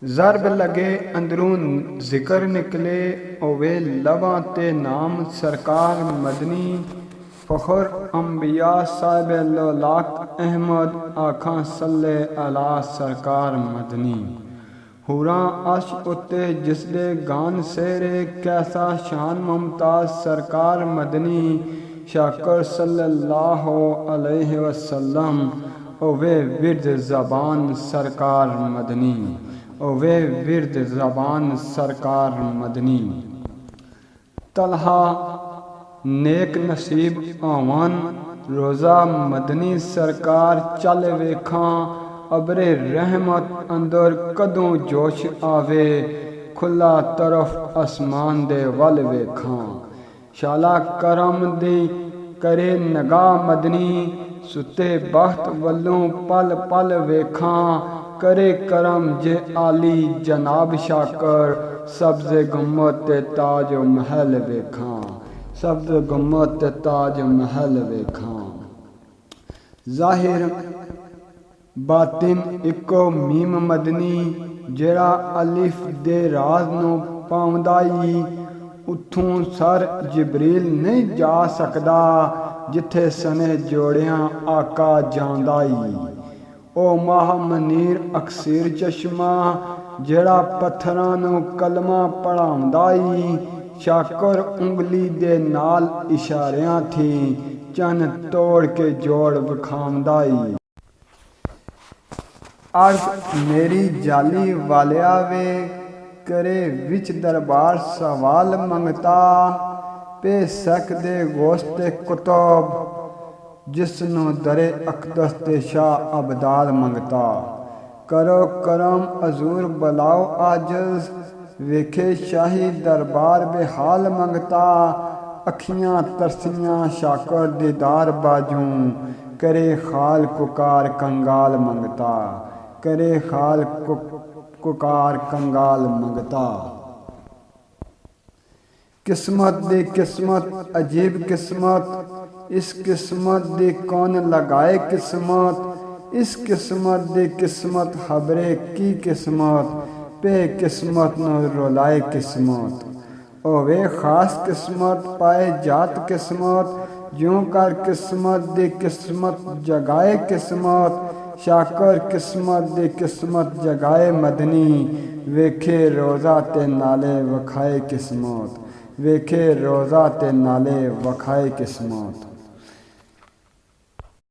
ज़रब लगे अंदरून ज़िक्र निकले ओवे लबां ते नाम सरकार मदनी फ़ख्र अंबिया साहिब लौलाक अहमद आखां सल्ले अला सरकार मदनी हूरां अश उत्ते जिसदे गान सेरे कैसा शान मुमताज़ सरकार मदनी शाकर सल्लल्लाहु अलैहि वसल्लम ओवे विरद ज़बान सरकार मदनी ओवे विरद ज़बान सरकार मदनी तलहा नेक नसीब आवन रोज़ा मदनी सरकार चल वेखां अबरे रहमत अंदर कदों जोश आवे खुला तरफ आसमान दे वल वेखां शाला करम दी करे नगाह मदनी सुते बख्त वल्लों पल पल वेखां करे करम जे आली जनाब शाकर सब्ज़ गुम्मत ते ताज महल वेखां सब्ज़ गुम्मत ते ताज महल वेखां ज़ाहिर बातिन इको मीम मदनी जेड़ा अलिफ दे राज नूं पाउंदाई उथों सर जिबरील नहीं जा सकदा जिथे सने जोड़ियां आका जांदाई ओ माह मनीर अक्सीर चश्मा जेड़ा पत्थरां नूं कलमा पढ़ाउंदाई शाकर उंगली दे नाल इशारियां थी चन तोड़ के जोड़ विखाउंदाई अर्ज़ मेरी जाली वालिया वे करे विच दरबार सवाल मंगता पे सकदे गोश्त कुतुब जिसनों दरे अकदस ते शाह अबदाल मंगता करो करम अजूर बलाओ आजज वेखे शाही दरबार बेहाल मंगता अखियां तरसियां शाकर दीदार बाजू करे खाल कुकार कंगाल मंगता करे खाल कुकार कंगाल मंगता किस्मत दी किस्मत अजीब किस्मत इस किस्मत दी कौन लगाए किस्मत इस किस्मत दी किस्मत खबरे की किस्मत पे किस्मत न रोलाए किस्मत ओवे खास किस्मत पाए जात किस्मत यूं कर किस्मत दी किस्मत जगाए किस्मत शाकर किस्मत दी किस्मत जगाए मदनी वेखे रोज़ा ते नाले वखाए किस्मत वेखे रोज़ा ते नाले वखाए किस्मत।